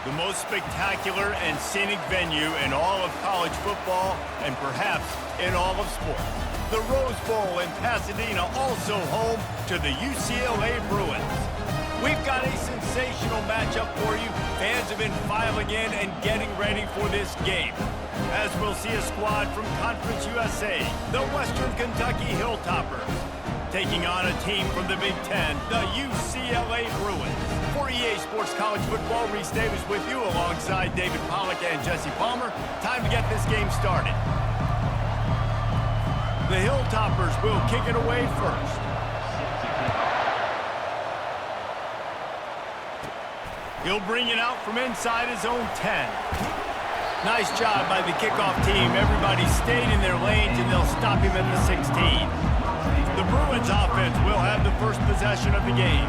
The most spectacular and scenic venue in all of college football and perhaps in all of sports. The Rose Bowl in Pasadena, also home to the UCLA Bruins. We've got a sensational matchup for you. Fans have been filing in and getting ready for this game, as we'll see a squad from Conference USA, the Western Kentucky Hilltoppers, taking on a team from the Big Ten, the UCLA Bruins. For EA Sports College Football, Reese Davis with you alongside David Pollack and Jesse Palmer. Time to get this game started. The Hilltoppers will kick it away first. He'll bring it out from inside his own 10. Nice job by the kickoff team. Everybody stayed in their lanes, and they'll stop him at the 16. The Bruins offense will have the first possession of the game.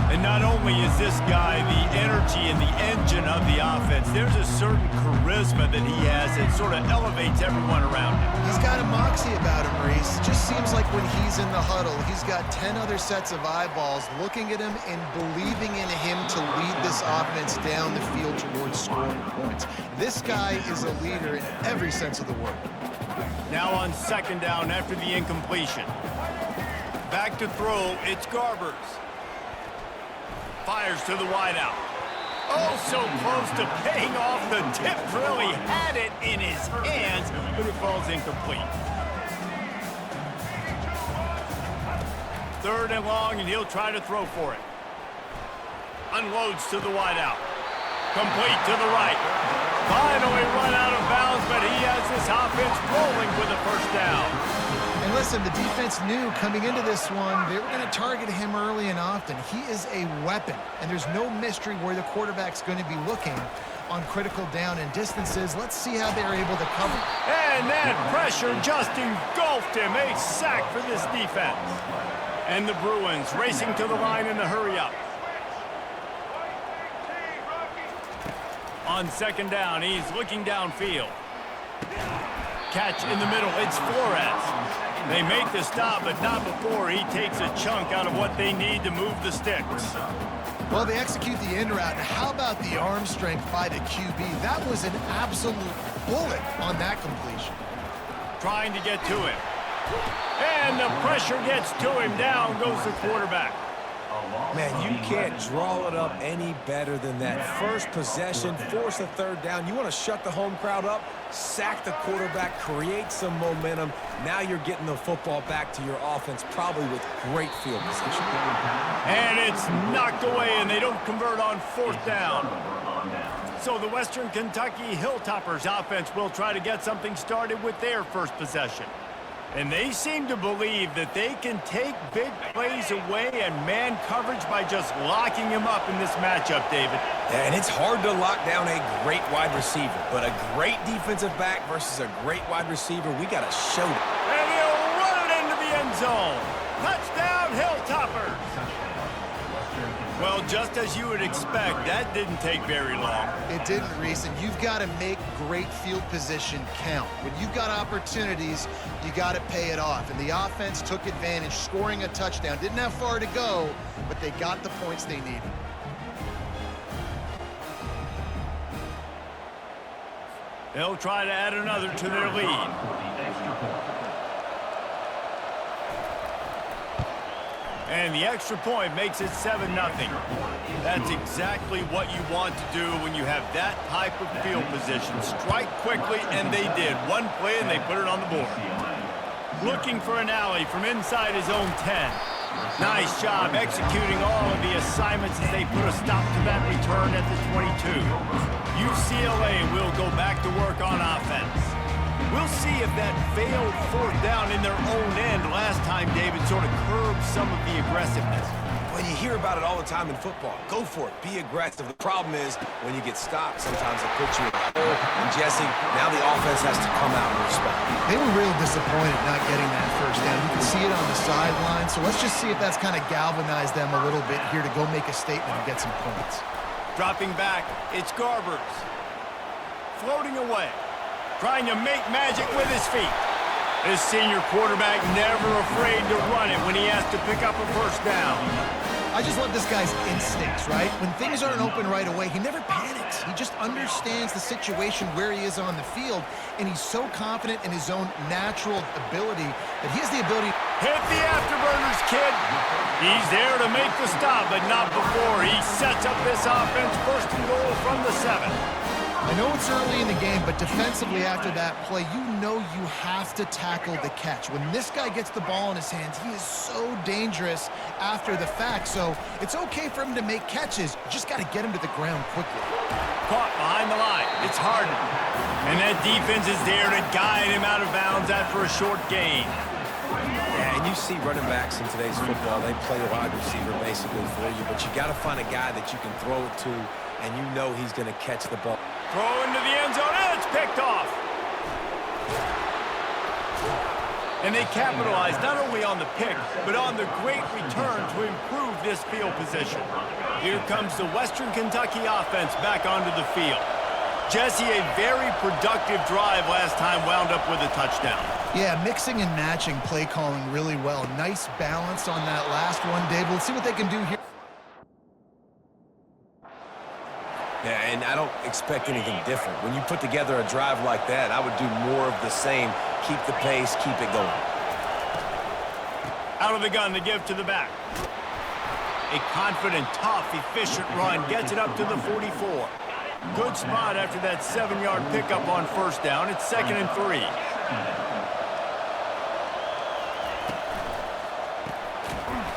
And not only is this guy the energy and the engine of the offense, there's a certain charisma that he has that sort of elevates everyone around him. He's got a moxie about him, Reese. Just seems like when he's in the huddle, he's got 10 other sets of eyeballs looking at him and believing in him to lead this offense down the field towards scoring points. This guy is a leader in every sense of the word. Now on second down after the incompletion. Back to throw, it's Garbers. Fires to the wideout. Oh, so close to paying off the tip drill. He had it in his hands, but it falls incomplete. Third and long, and he'll try to throw for it. Unloads to the wideout. Complete to the right. Finally run out of bounds, but he has this offense rolling with a first down. And listen, the defense knew coming into this one, they were going to target him early and often. He is a weapon, and there's no mystery where the quarterback's going to be looking on critical down and distances. Let's see how they're able to cover. And that pressure just engulfed him. A sack for this defense. And the Bruins racing to the line in the hurry-up. On second down, he's looking downfield. Catch in the middle, it's Flores. They make the stop, but not before he takes a chunk out of what they need to move the sticks. Well, they execute the in route. How about the arm strength by the QB? That was an absolute bullet on that completion. Trying to get to him. And the pressure gets to him. Down goes the quarterback. Man, you can't draw it up any better than that. First possession, force a third down. You want to shut the home crowd up, sack the quarterback, create some momentum. Now you're getting the football back to your offense, probably with great field position. And it's knocked away, and they don't convert on fourth down. So the Western Kentucky Hilltoppers offense will try to get something started with their first possession. And they seem to believe that they can take big plays away and man coverage by just locking him up in this matchup, David. And it's hard to lock down a great wide receiver, but a great defensive back versus a great wide receiver, we got to show them. And he'll run it into the end zone. Touchdown, Hilltoppers. Well, just as you would expect, that didn't take very long. It didn't, Reese, and you've got to make great field position count. When you've got opportunities, you got to pay it off. And the offense took advantage, scoring a touchdown. Didn't have far to go, but they got the points they needed. They'll try to add another to their lead. And the extra point makes it 7-0. That's exactly what you want to do when you have that type of field position. Strike quickly, and they did. One play, and they put it on the board. Looking for an alley from inside his own 10. Nice job executing all of the assignments as they put a stop to that return at the 22. UCLA will go back to work on offense. We'll see if that failed fourth down in their own end last time, David, sort of curbed some of the aggressiveness. Well, you hear about it all the time in football. Go for it. Be aggressive. The problem is when you get stopped, sometimes it puts you in a hole. And, Jesse, now the offense has to come out and respond. They were real disappointed not getting that first down. You can see it on the sideline. So let's just see if that's kind of galvanized them a little bit here to go make a statement and get some points. Dropping back, it's Garbers. Floating away. Trying to make magic with his feet. This senior quarterback never afraid to run it when he has to pick up a first down. I just love this guy's instincts, right? When things aren't open right away, he never panics. He just understands the situation where he is on the field, and he's so confident in his own natural ability that he has the ability. Hit the afterburners, kid. He's there to make the stop, but not before he sets up this offense. First and goal from the 7. I know it's early in the game, but defensively after that play, you know you have to tackle the catch. When this guy gets the ball in his hands, he is so dangerous after the fact. So it's okay for him to make catches. You just got to get him to the ground quickly. Caught behind the line. It's Harden. And that defense is there to guide him out of bounds after a short gain. Yeah, and you see running backs in today's football, they play wide receiver basically for you, but you got to find a guy that you can throw it to, and you know he's going to catch the ball. Throw into the end zone, and it's picked off. And they capitalized not only on the pick, but on the great return to improve this field position. Here comes the Western Kentucky offense back onto the field. Jesse, a very productive drive last time wound up with a touchdown. Yeah, mixing and matching play calling really well. Nice balance on that last one, Dave. Let's see what they can do here. Yeah, and I don't expect anything different. When you put together a drive like that, I would do more of the same. Keep the pace, keep it going. Out of the gun to give to the back. A confident, tough, efficient run gets it up to the 44. Good spot after that 7-yard pickup on first down. It's 2nd and 3.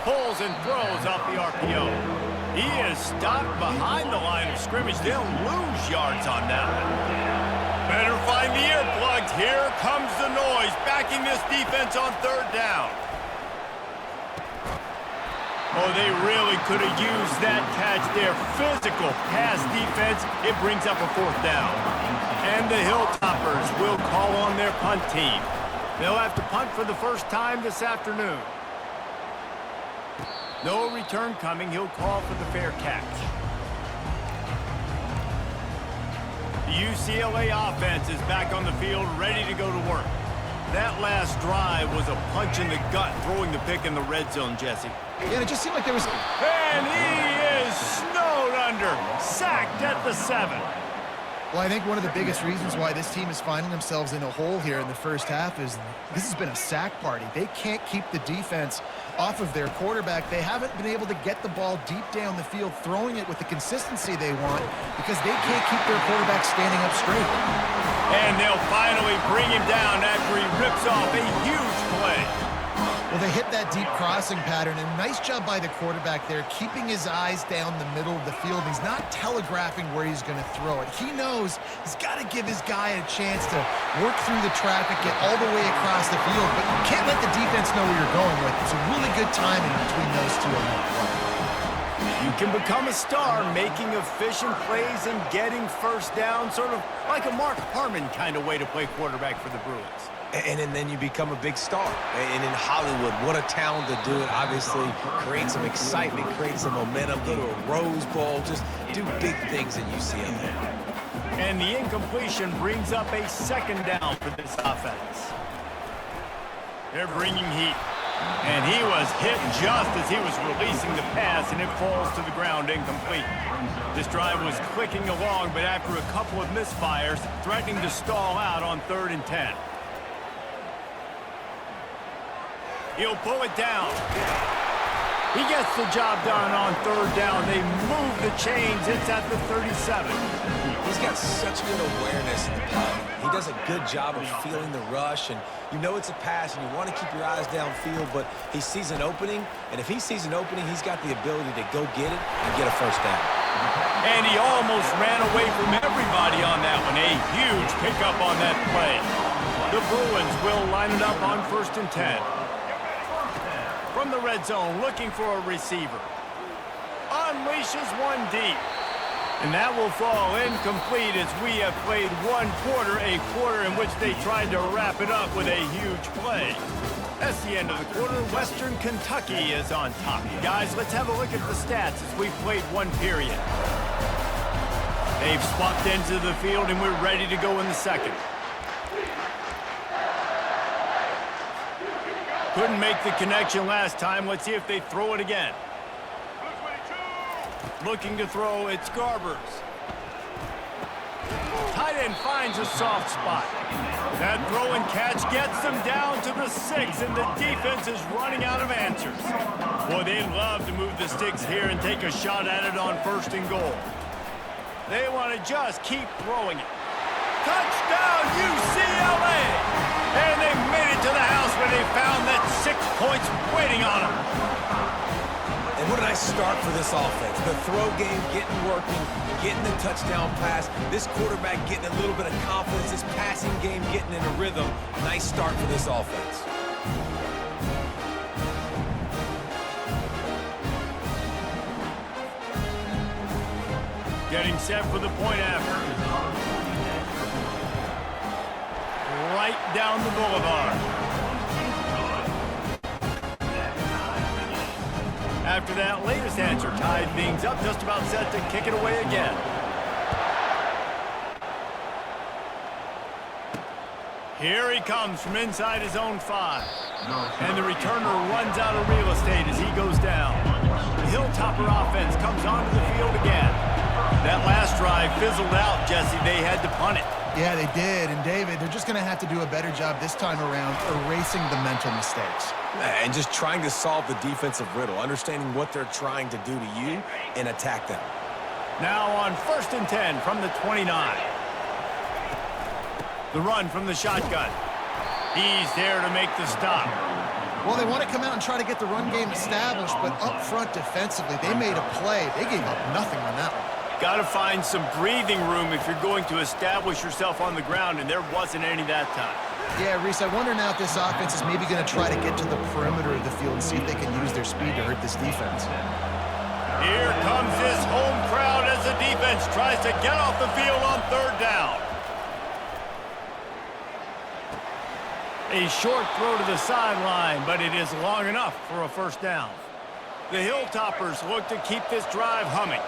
Pulls and throws off the RPO. He is stopped behind the line of scrimmage. They'll lose yards on that one. Better find the earplugs. Here comes the noise, backing this defense on 3rd down. Oh, they really could have used that catch there. Physical pass defense. It brings up a 4th down. And the Hilltoppers will call on their punt team. They'll have to punt for the first time this afternoon. No return coming. He'll call for the fair catch. The UCLA offense is back on the field, ready to go to work. That last drive was a punch in the gut, throwing the pick in the red zone, Jesse. Yeah, it just seemed like there was... And he is snowed under, sacked at the 7. Well, I think one of the biggest reasons why this team is finding themselves in a hole here in the first half is this has been a sack party. They can't keep the defense off of their quarterback. They haven't been able to get the ball deep down the field, throwing it with the consistency they want because they can't keep their quarterback standing up straight. And they'll finally bring him down after he rips off a huge play. Well, they hit that deep crossing pattern, and nice job by the quarterback there, keeping his eyes down the middle of the field. He's not telegraphing where he's going to throw it. He knows he's got to give his guy a chance to work through the traffic, get all the way across the field, but you can't let the defense know where you're going with. It's a really good timing between those two on that play. You can become a star making efficient plays and getting first down, sort of like a Mark Harmon kind of way to play quarterback for the Bruins. And then you become a big star. And in Hollywood, what a talent to do it. Obviously, create some excitement, create some momentum, go to a Rose Bowl, just do big things at UCLA. And the incompletion brings up a 2nd down for this offense. They're bringing heat. And he was hit just as he was releasing the pass, and it falls to the ground incomplete. This drive was clicking along, but after a couple of misfires, threatening to stall out on 3rd and 10. He'll pull it down. He gets the job done on 3rd down. They move the chains. It's at the 37. He's got such good awareness in the pocket. He does a good job of feeling the rush, and you know it's a pass, and you want to keep your eyes downfield, but he sees an opening, and if he sees an opening, he's got the ability to go get it and get a first down. And he almost ran away from everybody on that one. A huge pickup on that play. The Bruins will line it up on 1st and 10. From the red zone, looking for a receiver. Unleashes one deep. And that will fall incomplete as we have played one quarter, a quarter in which they tried to wrap it up with a huge play. That's the end of the quarter. Western Kentucky is on top. Guys, let's have a look at the stats as we've played one period. They've swapped into the field, and we're ready to go in the 2nd. Couldn't make the connection last time. Let's see if they throw it again. Looking to throw, it's Garbers. Tight end finds a soft spot. That throw and catch gets them down to the 6, and the defense is running out of answers. Boy, they'd love to move the sticks here and take a shot at it on 1st and goal. They want to just keep throwing it. Touchdown, UCLA! And they made it to the house where they found that 6 points waiting on them. And what a nice start for this offense. The throw game getting working, getting the touchdown pass. This quarterback getting a little bit of confidence. This passing game getting in a rhythm. Nice start for this offense. Getting set for the point after. Right down the boulevard. After that latest answer tied things up, just about set to kick it away again. Here he comes from inside his own 5. And the returner runs out of real estate as he goes down. The Hilltopper offense comes onto the field again. That last drive fizzled out, Jesse. They had to punt it. Yeah, they did. And, David, they're just going to have to do a better job this time around erasing the mental mistakes. And just trying to solve the defensive riddle, understanding what they're trying to do to you and attack them. Now on 1st and 10 from the 29. The run from the shotgun. He's there to make the stop. Well, they want to come out and try to get the run game established, but up front defensively, they made a play. They gave up nothing on that one. Got to find some breathing room if you're going to establish yourself on the ground, and there wasn't any that time. Yeah, Reese, I wonder now if this offense is maybe going to try to get to the perimeter of the field and see if they can use their speed to hurt this defense. Here comes this home crowd as the defense tries to get off the field on 3rd down. A short throw to the sideline, but it is long enough for a 1st down. The Hilltoppers look to keep this drive humming.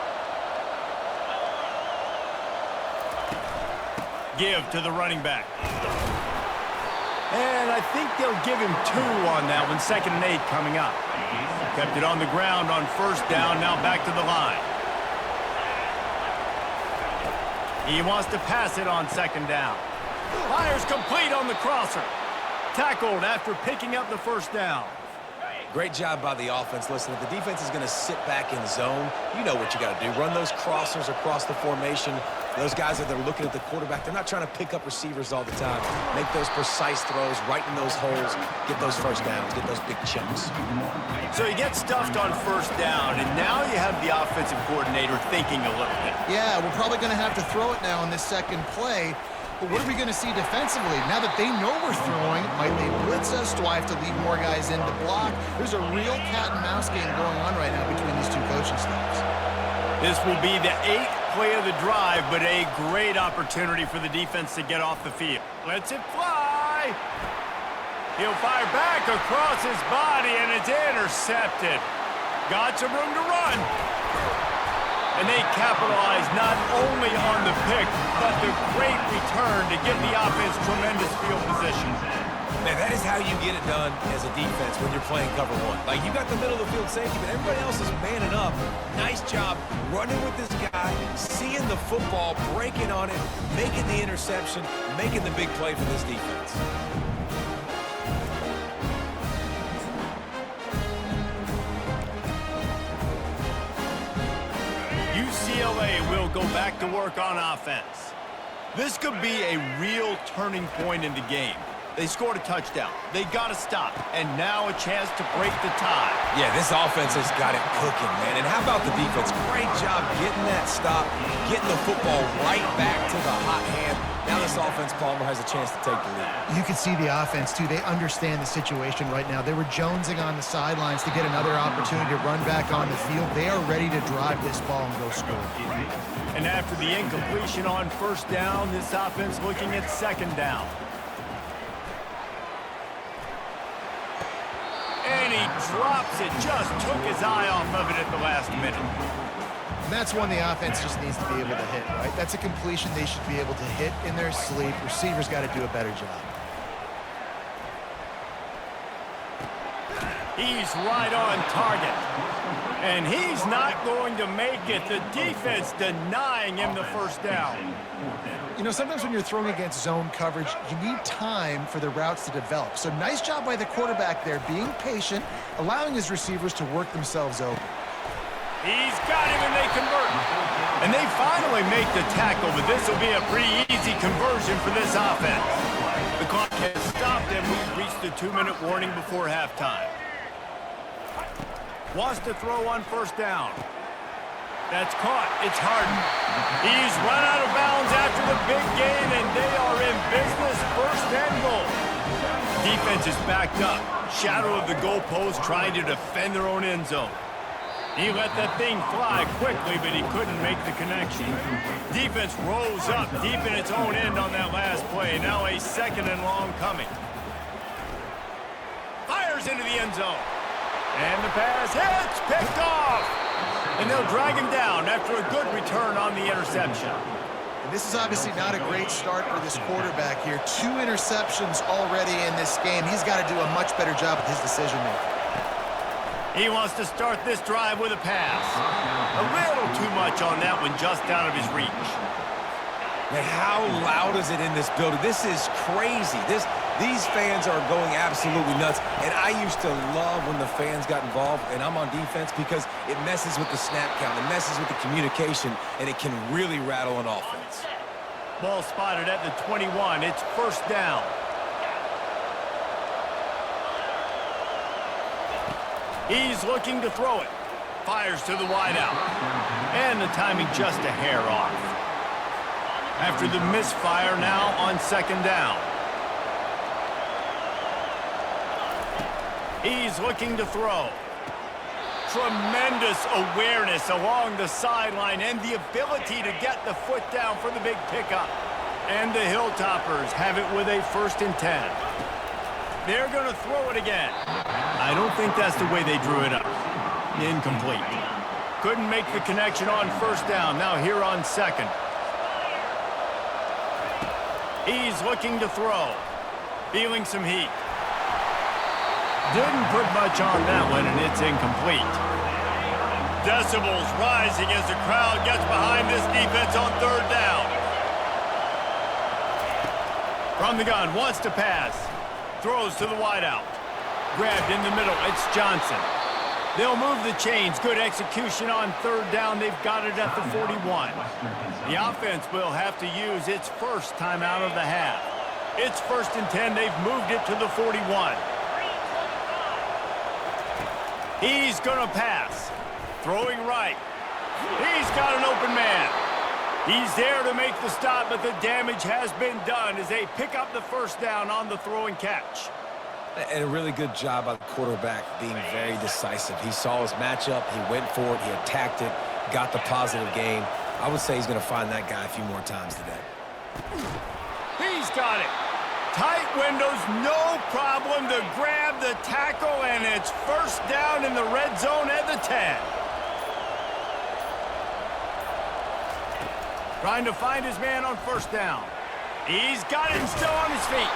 Give to the running back. And I think they'll give him 2 on that one. 2nd and 8 coming up. Kept it on the ground on 1st down, now back to the line. He wants to pass it on 2nd down. Fires complete on the crosser. Tackled after picking up the 1st down. Great job by the offense. Listen, if the defense is going to sit back in zone, you know what you got to do. Run those crossers across the formation. Those guys that are looking at the quarterback, they're not trying to pick up receivers all the time. Make those precise throws, right in those holes, get those 1st downs, get those big chunks. So you get stuffed on 1st down, and now you have the offensive coordinator thinking a little bit. Yeah, we're probably going to have to throw it now on this 2nd play. But what are we going to see defensively? Now that they know we're throwing, might they blitz us? Do I have to leave more guys in to block? There's a real cat-and-mouse game going on right now between these 2 coaching staffs. This will be the 8th play of the drive, but a great opportunity for the defense to get off the field. Lets it fly. He'll fire back across his body, and it's intercepted. Got some room to run. And they capitalize not only on the pick, but the great return to give the offense tremendous field position. Man, that is how you get it done as a defense when you're playing cover 1. Like, you got the middle of the field safety, but everybody else is manning up. Nice job running with this guy, seeing the football, breaking on it, making the interception, making the big play for this defense. UCLA will go back to work on offense. This could be a real turning point in the game. They scored a touchdown. They got to stop. And now a chance to break the tie. Yeah, this offense has got it cooking, man. And how about the defense? Great job getting that stop, getting the football right back to the hot hand. Now this offense, Palmer, has a chance to take the lead. You can see the offense, too. They understand the situation right now. They were jonesing on the sidelines to get another opportunity to run back on the field. They are ready to drive this ball and go score. And after the incompletion on 1st down, this offense looking at 2nd down. And he drops it, just took his eye off of it at the last minute. And that's one the offense just needs to be able to hit, right? That's a completion they should be able to hit in their sleep. Receivers got to do a better job. He's right on target. And he's not going to make it. The defense denying him the first down. You know, sometimes when you're throwing against zone coverage, you need time for the routes to develop. So nice job by the quarterback there, being patient, allowing his receivers to work themselves open. He's got him, and they convert. And they finally make the tackle, but this will be a pretty easy conversion for this offense. The clock has stopped, and we've reached the 2-minute warning before halftime. Wants to throw on first down. That's caught. It's Harden. He's run out of bounds after the big gain, and they are in business. First and goal. Defense is backed up. Shadow of the goalpost trying to defend their own end zone. He let that thing fly quickly, but he couldn't make the connection. Defense rose up deep in its own end on that last play. Now a second and long coming. Fires into the end zone. And the pass hits, picked off. And they'll drag him down after a good return on the interception. And this is obviously not a great start for this quarterback here. 2 interceptions already in this game. He's got to do a much better job with his decision-making. He wants to start this drive with a pass. A little too much on that one, just out of his reach. Man, how loud is it in this building? This is crazy. These fans are going absolutely nuts. And I used to love when the fans got involved, and I'm on defense, because it messes with the snap count. It messes with the communication, and it can really rattle an offense. Ball spotted at the 21. It's first down. He's looking to throw it. Fires to the wideout. And the timing just a hair off. After the misfire, now on second down. He's looking to throw. Tremendous awareness along the sideline and the ability to get the foot down for the big pickup. And the Hilltoppers have it with a 1st and 10. They're going to throw it again. I don't think that's the way they drew it up. Incomplete. Couldn't make the connection on first down. Now here on second. He's looking to throw. Feeling some heat. Didn't put much on that one, and it's incomplete. Decibels rising as the crowd gets behind this defense on third down. From the gun, wants to pass. Throws to the wideout. Grabbed in the middle. It's Johnson. They'll move the chains. Good execution on third down. They've got it at the 41. The offense will have to use its first timeout of the half. It's 1st and 10. They've moved it to the 41. He's going to pass. Throwing right. He's got an open man. He's there to make the stop, but the damage has been done as they pick up the first down on the throw and catch. And a really good job by the quarterback being very decisive. He saw his matchup, he went for it, he attacked it, got the positive gain. I would say he's going to find that guy a few more times today. He's got it. Tight windows, no problem to grab the tackle, and it's first down in the red zone at the 10. Trying to find his man on first down. He's got him still on his feet.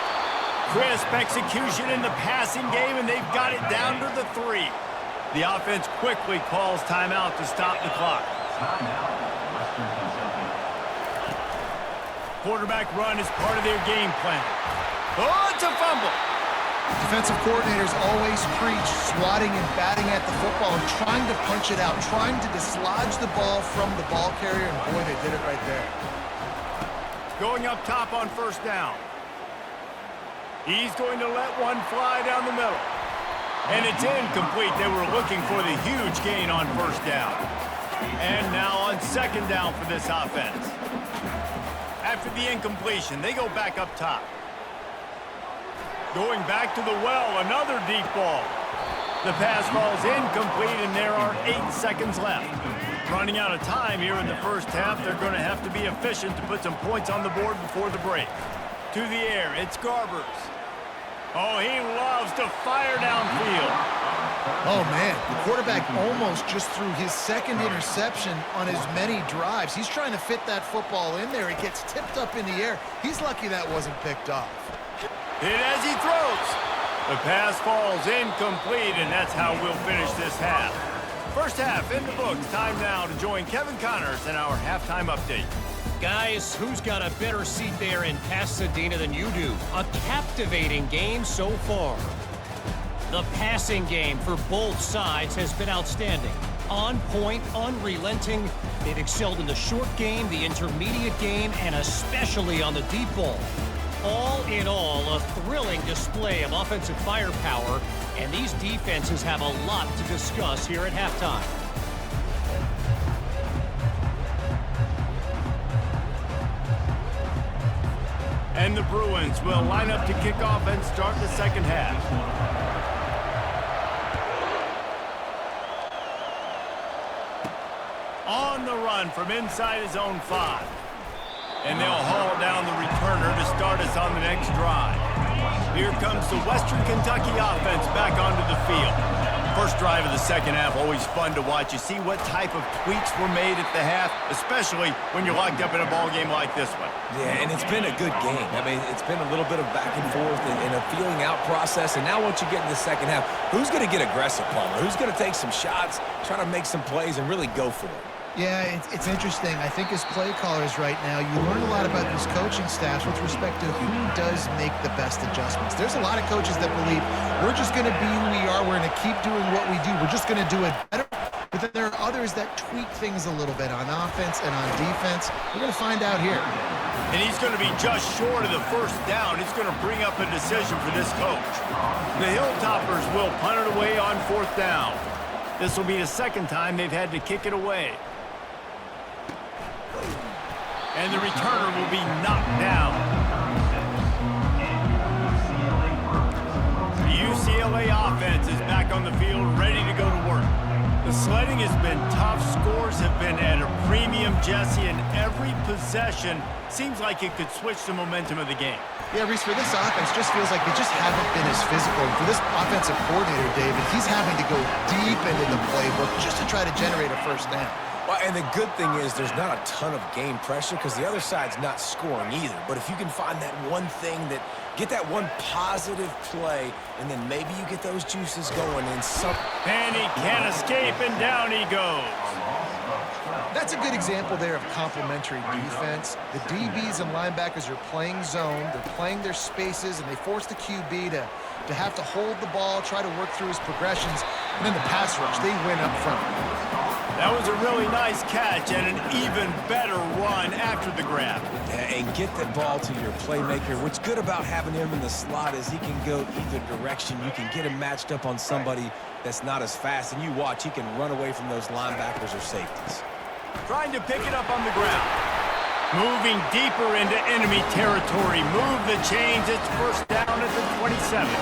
Crisp execution in the passing game, and they've got it down to the 3. The offense quickly calls timeout to stop the clock. Quarterback run is part of their game plan. Oh, it's a fumble. Defensive coordinators always preach swatting and batting at the football and trying to punch it out, trying to dislodge the ball from the ball carrier, and boy, they did it right there. Going up top on first down. He's going to let one fly down the middle. And it's incomplete. They were looking for the huge gain on first down. And now on second down for this offense. After the incompletion, they go back up top. Going back to the well, another deep ball. The pass falls incomplete, and there are 8 seconds left. Running out of time here in the first half. They're going to have to be efficient to put some points on the board before the break. To the air, it's Garbers. Oh, he loves to fire downfield. Oh, man, the quarterback almost just threw his second interception on as many drives. He's trying to fit that football in there. It gets tipped up in the air. He's lucky that wasn't picked off. Hit as he throws. The pass falls incomplete, and that's how we'll finish this half. First half in the books. Time now to join Kevin Connors in our halftime update. Guys, who's got a better seat there in Pasadena than you do? A captivating game so far. The passing game for both sides has been outstanding. On point, unrelenting. They've excelled in the short game, the intermediate game, and especially on the deep ball. All in all, a thrilling display of offensive firepower, and these defenses have a lot to discuss here at halftime. And the Bruins will line up to kick off and start the second half. On the run from inside his own 5. And they'll haul down the returner to start us on the next drive. Here comes the Western Kentucky offense back onto the field. First drive of the second half, always fun to watch. You see what type of tweaks were made at the half, especially when you're locked up in a ball game like this one. Yeah, and it's been a good game. I mean, it's been a little bit of back and forth and a feeling out process. And now once you get in the second half, who's going to get aggressive, Palmer? Who's going to take some shots, try to make some plays, and really go for it? Yeah, it's interesting. I think as play callers right now, you learn a lot about these coaching staffs with respect to who does make the best adjustments. There's a lot of coaches that believe we're just going to be who we are. We're going to keep doing what we do. We're just going to do it better. But then there are others that tweak things a little bit on offense and on defense. We're going to find out here. And he's going to be just short of the first down. It's going to bring up a decision for this coach. The Hilltoppers will punt it away on fourth down. This will be the second time they've had to kick it away. And the returner will be knocked down. The UCLA offense is back on the field, ready to go to work. The sledding has been tough. Scores have been at a premium, Jesse, and every possession seems like it could switch the momentum of the game. Yeah, Reese, for this offense, just feels like they just haven't been as physical. For this offensive coordinator, David, he's having to go deep into the playbook just to try to generate a first down. Well, and the good thing is there's not a ton of game pressure because the other side's not scoring either. But if you can find that one thing get that one positive play, and then maybe you get those juices going in some... And he can't escape, and down he goes. That's a good example there of complementary defense. The DBs and linebackers are playing zone, they're playing their spaces, and they force the QB to have to hold the ball, try to work through his progressions, and then the pass rush, they win up front. That was a really nice catch and an even better run after the grab. And get the ball to your playmaker. What's good about having him in the slot is he can go either direction. You can get him matched up on somebody that's not as fast, and you watch, he can run away from those linebackers or safeties. Trying to pick it up on the ground. Moving deeper into enemy territory. Move the chains. It's first down at the 27.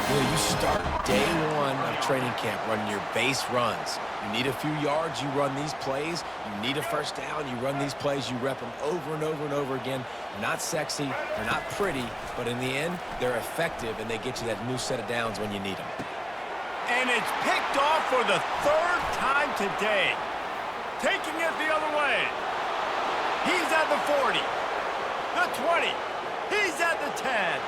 You start day one of training camp running your base runs. You need a few yards, you run these plays. You need a first down, you run these plays. You rep them over and over and over again. They're not sexy, they're not pretty, but in the end, they're effective, and they get you that new set of downs when you need them. And it's picked off for the third time today. Taking it the other way. He's at the 40, the 20, he's at the 10.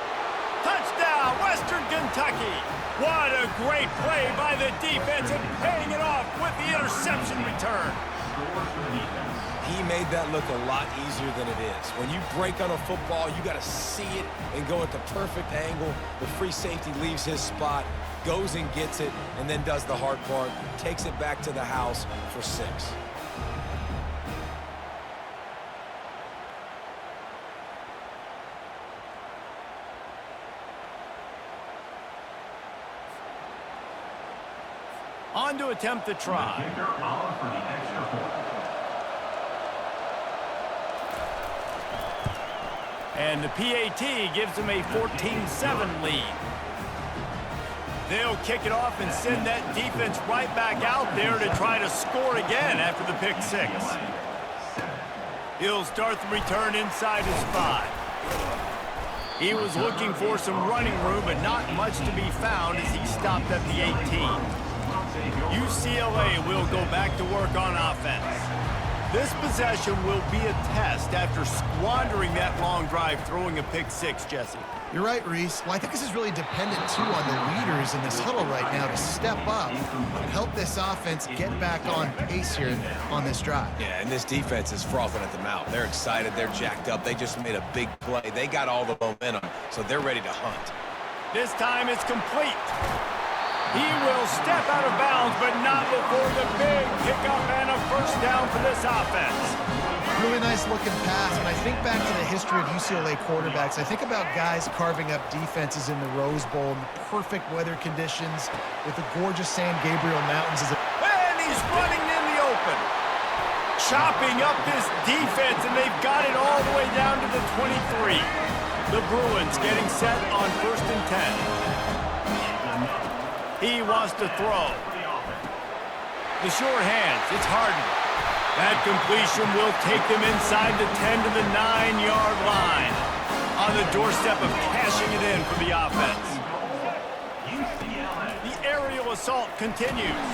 Touchdown, Western Kentucky. What a great play by the defense and paying it off with the interception return. He made that look a lot easier than it is. When you break on a football, you got to see it and go at the perfect angle. The free safety leaves his spot, goes and gets it, and then does the hard part, takes it back to the house for 6. On to attempt the try. And the PAT gives them a 14-7 lead. They'll kick it off and send that defense right back out there to try to score again after the pick 6. He'll start the return inside his 5. He was looking for some running room, but not much to be found as he stopped at the 18. UCLA will go back to work on offense. This possession will be a test after squandering that long drive, throwing a pick 6, Jesse. You're right, Reese. Well, I think this is really dependent, too, on the leaders in this huddle right now to step up and help this offense get back on pace here on this drive. Yeah, and this defense is frothing at the mouth. They're excited. They're jacked up. They just made a big play. They got all the momentum, so they're ready to hunt. This time it's complete. He will step out of bounds, but not before the big pickup and a first down for this offense. Really nice looking pass. When I think back to the history of UCLA quarterbacks, I think about guys carving up defenses in the Rose Bowl in the perfect weather conditions with the gorgeous San Gabriel Mountains. And he's running in the open. Chopping up this defense, and they've got it all the way down to the 23. The Bruins getting set on 1st and 10. He wants to throw. The short hands, it's Harden. That completion will take them inside the 10 to the 9-yard line. On the doorstep of cashing it in for the offense. The aerial assault continues.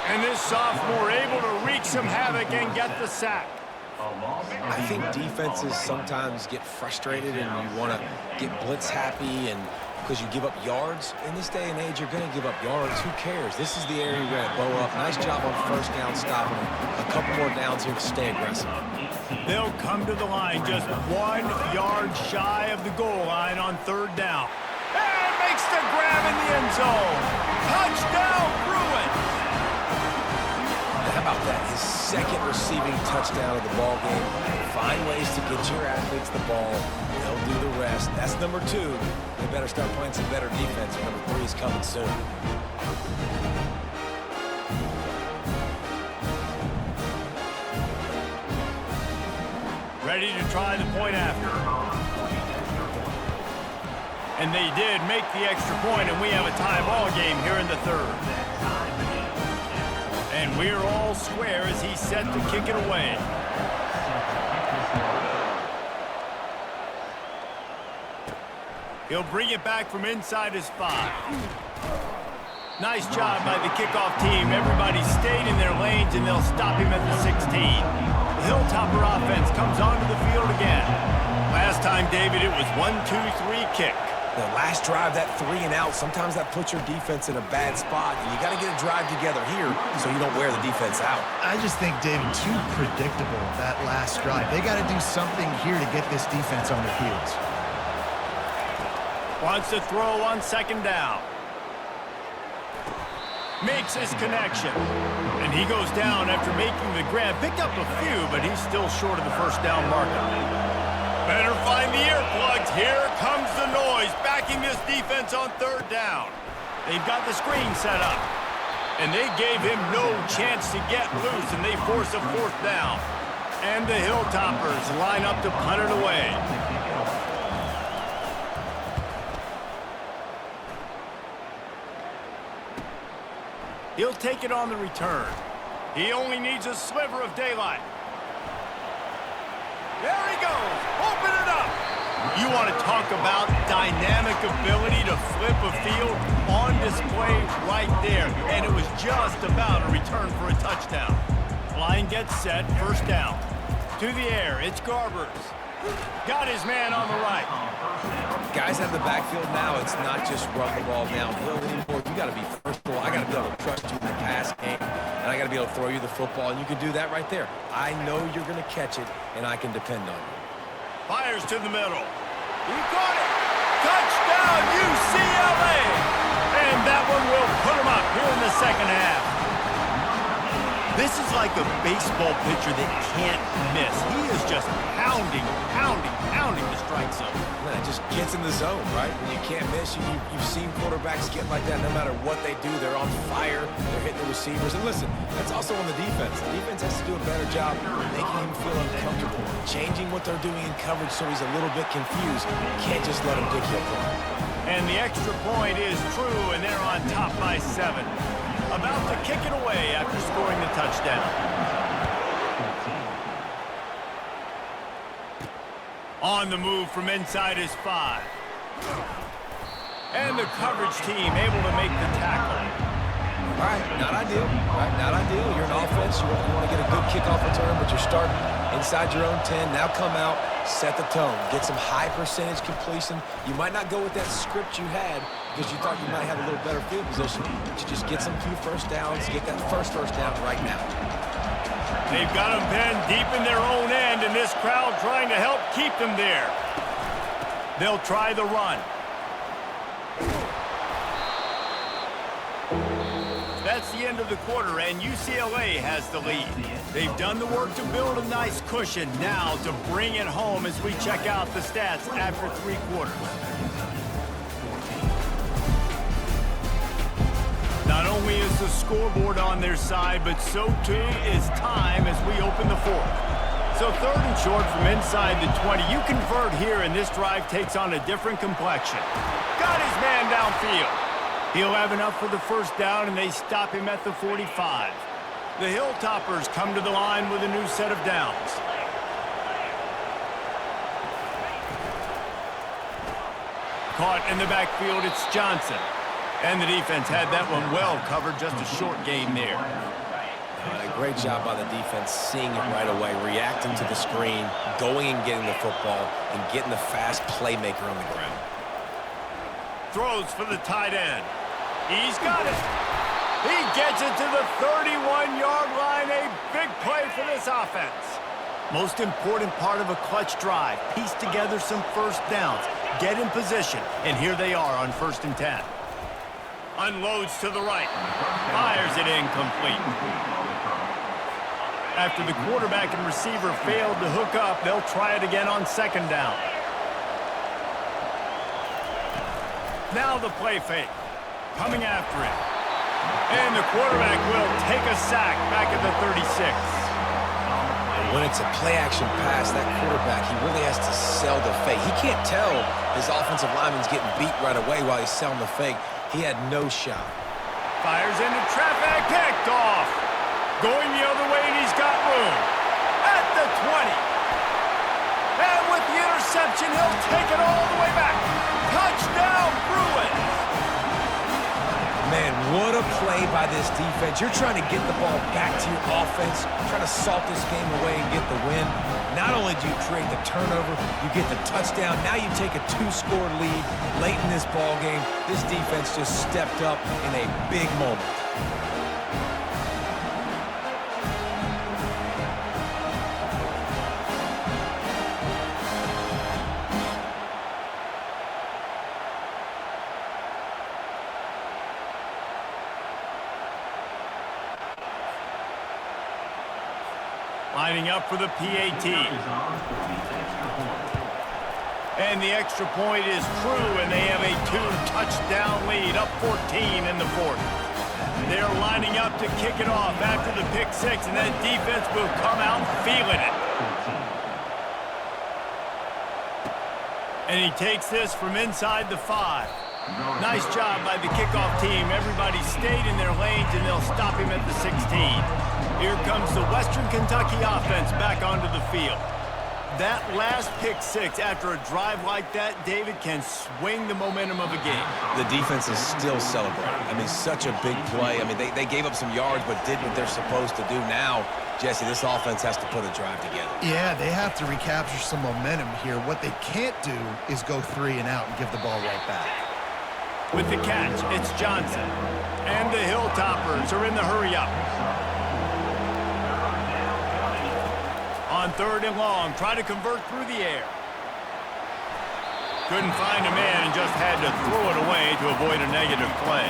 And this sophomore able to wreak some havoc and get the sack. I think defenses sometimes get frustrated and you want to get blitz happy and because you give up yards. In this day and age, you're going to give up yards. Who cares? This is the area you're going to blow up. Nice job on first down stopping them. A couple more downs here to stay aggressive. They'll come to the line just 1 yard shy of the goal line on 3rd down. And makes the grab in the end zone. Touchdown, Bruins! How about that? His 2nd receiving touchdown of the ball game. Find ways to get your athletes the ball. They'll do the rest. That's number 2. They better start playing some better defense. Number 3 is coming soon. Ready to try the point after. And they did make the extra point, and we have a tie ball game here in the 3rd. And we're all square as he's set to kick it away. He'll bring it back from inside his 5. Nice job by the kickoff team. Everybody stayed in their lanes, and they'll stop him at the 16. The Hilltopper offense comes onto the field again. Last time, David, it was 1-2-3 kick. The last drive, that 3 and out, sometimes that puts your defense in a bad spot. And you got to get a drive together here so you don't wear the defense out. I just think, David, too predictable, that last drive. They got to do something here to get this defense on their heels. Wants to throw on 2nd down. Makes his connection. And he goes down after making the grab. Picked up a few, but he's still short of the first down marker. Better find the earplugs. Here comes the noise, backing this defense on 3rd down. They've got the screen set up. And they gave him no chance to get loose, and they force a 4th down. And the Hilltoppers line up to punt it away. He'll take it on the return. He only needs a sliver of daylight. There he goes. Open it up. You want to talk about dynamic ability to flip a field on display right there. And it was just about a return for a touchdown. Line gets set. 1st down. To the air. It's Garbers. Got his man on the right. Guys have the backfield now. It's not just run the ball downhill anymore. You got to be first of all. I got to be able to trust you in the pass game, and I got to be able to throw you the football, and you can do that right there. I know you're going to catch it, and I can depend on you. Fires to the middle. He caught it. Touchdown, UCLA! And that one will put him up here in the 2nd half. This is like a baseball pitcher that can't miss. He is just pounding the strike zone. Man, it just gets in the zone, right? When you can't miss, you've seen quarterbacks get like that. No matter what they do, they're on fire. They're hitting the receivers. And listen, that's also on the defense. The defense has to do a better job making him feel uncomfortable, changing what they're doing in coverage so he's a little bit confused. You can't just let him dig you a point. And the extra point is true, and they're on top by 7. About to kick it away after scoring the touchdown. On the move from inside his 5. And the coverage team able to make the tackle. All right, not ideal. All right, not ideal. You're an offense. You want to get a good kickoff return, but you're starting inside your own 10. Now come out, Set the tone. Get some high percentage completion. You might not go with that script you had because you thought you might have a little better field position, but you just get some few first downs, get that first down right now. They've got them pinned deep in their own end, and this crowd trying to help keep them there. They'll try the run. That's the end of the quarter, and UCLA has the lead. They've done the work to build a nice cushion. Now to bring it home as we check out the stats after 3 quarters. Not only is the scoreboard on their side, but so too is time as we open the 4th. So 3rd and short from inside the 20. You convert here, and this drive takes on a different complexion. Got his man downfield. He'll have enough for the first down, and they stop him at the 45. The Hilltoppers come to the line with a new set of downs. Caught in the backfield, it's Johnson. And the defense had that one well covered, just a short gain there. A great job by the defense, seeing it right away, reacting to the screen, going and getting the football, and getting the fast playmaker on the ground. Throws for the tight end. He's got it. He gets it to the 31-yard line. A big play for this offense. Most important part of a clutch drive. Piece together some first downs. Get in position. And here they are on 1st and 10. Unloads to the right. Fires it incomplete. After the quarterback and receiver failed to hook up, they'll try it again on 2nd down. Now the play fake. Coming after it. And the quarterback will take a sack back at the 36. When it's a play-action pass, that quarterback, he really has to sell the fake. He can't tell his offensive lineman's getting beat right away while he's selling the fake. He had no shot. Fires into traffic, picked off. Going the other way, and he's got room. At the 20. And with the interception, he'll take it all the way back. Touchdown, Bruins. Man, what a play by this defense. You're trying to get the ball back to your offense, trying to salt this game away and get the win. Not only do you create the turnover, you get the touchdown. Now you take a 2-score lead late in this ball game. This defense just stepped up in a big moment. Lining up for the PAT. And the extra point is true, and they have a 2-touchdown lead, up 14 in the 4th. They're lining up to kick it off after the pick 6, and that defense will come out feeling it. And he takes this from inside the 5. Nice job by the kickoff team. Everybody stayed in their lanes, and they'll stop him at the 16. Here comes the Western Kentucky offense back onto the field. That last pick 6 after a drive like that, David, can swing the momentum of a game. The defense is still celebrating. I mean, such a big play. I mean, they gave up some yards but did what they're supposed to do. Now, Jesse, this offense has to put a drive together. Yeah, they have to recapture some momentum here. What they can't do is go 3 and out and give the ball right back. With the catch, it's Johnson. And the Hilltoppers are in the hurry-up. On 3rd and long, try to convert through the air. Couldn't find a man and just had to throw it away to avoid a negative play.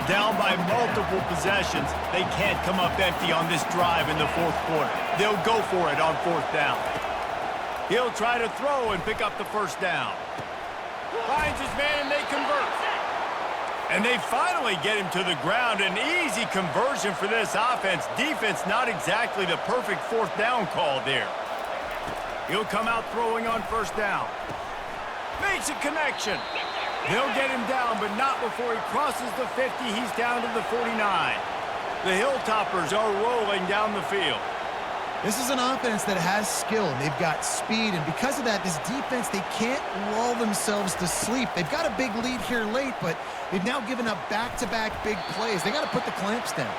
Down by multiple possessions, they can't come up empty on this drive in the 4th quarter. They'll go for it on 4th down. He'll try to throw and pick up the first down. Finds his man, and they convert. And they finally get him to the ground. An easy conversion for this offense. Defense not exactly the perfect 4th down call there. He'll come out throwing on 1st down. Makes a connection. They'll get him down, but not before he crosses the 50. He's down to the 49. The Hilltoppers are rolling down the field. This is an offense that has skill, and they've got speed, and because of that, this defense, they can't lull themselves to sleep. They've got a big lead here late, but they've now given up back-to-back big plays. They got to put the clamps down.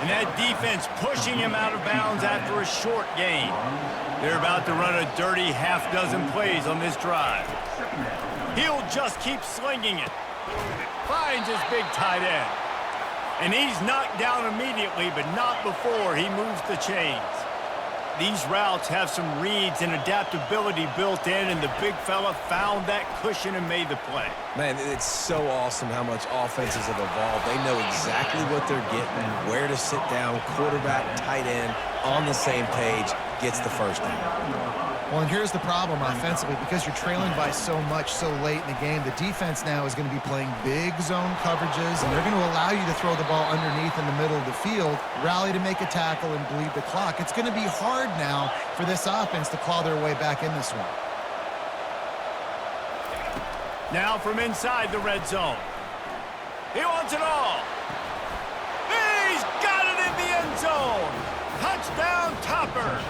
And that defense pushing him out of bounds after a short gain. They're about to run a dirty half-dozen plays on this drive. He'll just keep slinging it. Finds his big tight end. And he's knocked down immediately, but not before he moves the chains. These routes have some reads and adaptability built in, and the big fella found that cushion and made the play. Man, it's so awesome how much offenses have evolved. They know exactly what they're getting, where to sit down, quarterback, tight end, on the same page, gets the first down. Well, and here's the problem offensively. Because you're trailing by so much so late in the game, the defense now is going to be playing big zone coverages, and they're going to allow you to throw the ball underneath in the middle of the field, rally to make a tackle, and bleed the clock. It's going to be hard now for this offense to claw their way back in this one. Now from inside the red zone. He wants it all. He's got it in the end zone. Touchdown, Toppers.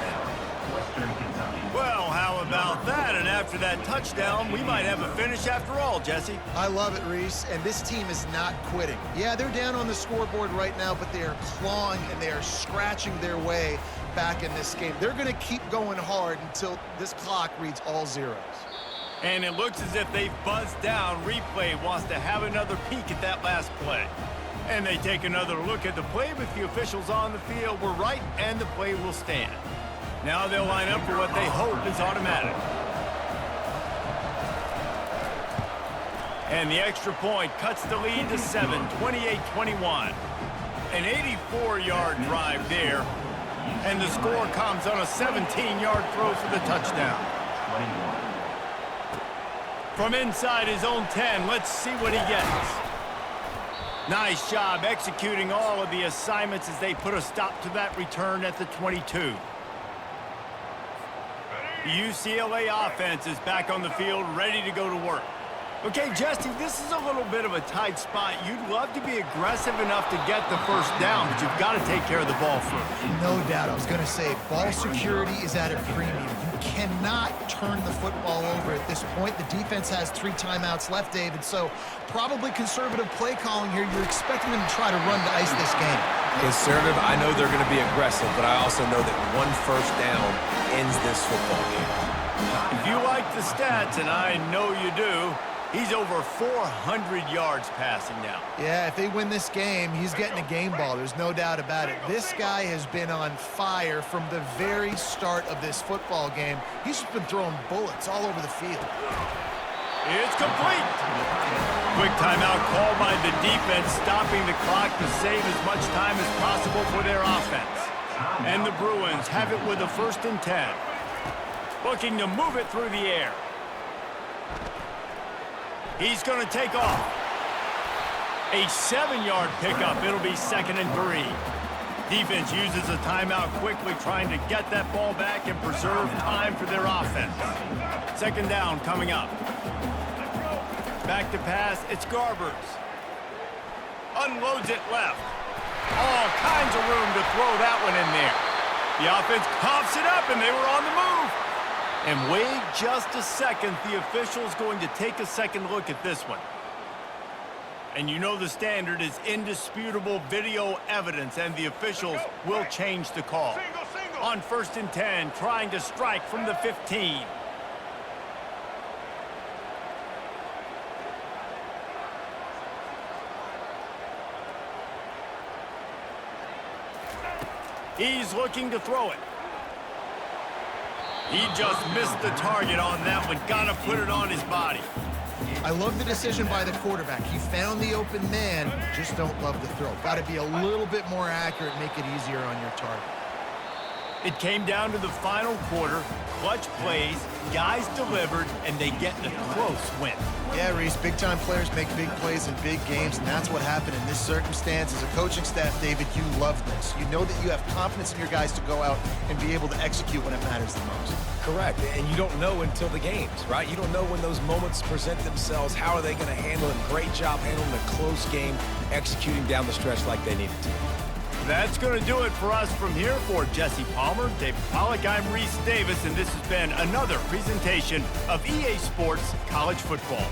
Well, how about that? And after that touchdown, we might have a finish after all, Jesse. I love it, Reese, and this team is not quitting. Yeah, they're down on the scoreboard right now, but they are clawing and they are scratching their way back in this game. They're going to keep going hard until this clock reads all zeros. And it looks as if they've buzzed down. Replay wants to have another peek at that last play. And they take another look at the play with the officials on the field. We're right, and the play will stand. Now they'll line up for what they hope is automatic. And the extra point cuts the lead to 7, 28-21. An 84-yard drive there. And the score comes on a 17-yard throw for the touchdown. From inside his own 10, let's see what he gets. Nice job executing all of the assignments as they put a stop to that return at the 22. The UCLA offense is back on the field, ready to go to work. Okay, Jesse, this is a little bit of a tight spot. You'd love to be aggressive enough to get the first down, but you've got to take care of the ball first. No doubt. I was going to say, ball security is at a premium. You cannot turn the football over at this point. The defense has 3 timeouts left, David, so probably conservative play calling here. You're expecting them to try to run to ice this game. Conservative, I know they're going to be aggressive, but I also know that one first down ends this football game. If you like the stats, and I know you do, he's over 400 yards passing now. Yeah, if they win this game, he's getting a game ball. There's no doubt about it. This guy has been on fire from the very start of this football game. He's just been throwing bullets all over the field. It's complete. Quick timeout called by the defense, stopping the clock to save as much time as possible for their offense. And the Bruins have it with a 1st and 10. Looking to move it through the air. He's going to take off. A 7-yard pickup. It'll be 2nd and 3. Defense uses a timeout quickly, trying to get that ball back and preserve time for their offense. 2nd down coming up. Back to pass. It's Garbers. Unloads it left. All kinds of room to throw that one in there. The offense coughs it up, and they were on the move. And wait just a second, the official's going to take a second look at this one. And you know the standard is indisputable video evidence, and the officials will change the call. On 1st and 10, trying to strike from the 15. He's looking to throw it. He just missed the target on that one. Gotta put it on his body. I love the decision by the quarterback. He found the open man, just don't love the throw. Got to be a little bit more accurate, make it easier on your target. It came down to the final quarter. Clutch plays, guys delivered, and they get a close win. Yeah, Reese, big-time players make big plays in big games, and that's what happened in this circumstance. As a coaching staff, David, you love this. You know that you have confidence in your guys to go out and be able to execute when it matters the most. Correct, and you don't know until the games, right? You don't know when those moments present themselves. How are they going to handle it? Great job handling a close game, executing down the stretch like they needed to. That's going to do it for us from here. For Jesse Palmer, David Pollack, I'm Reese Davis, and this has been another presentation of EA Sports College Football.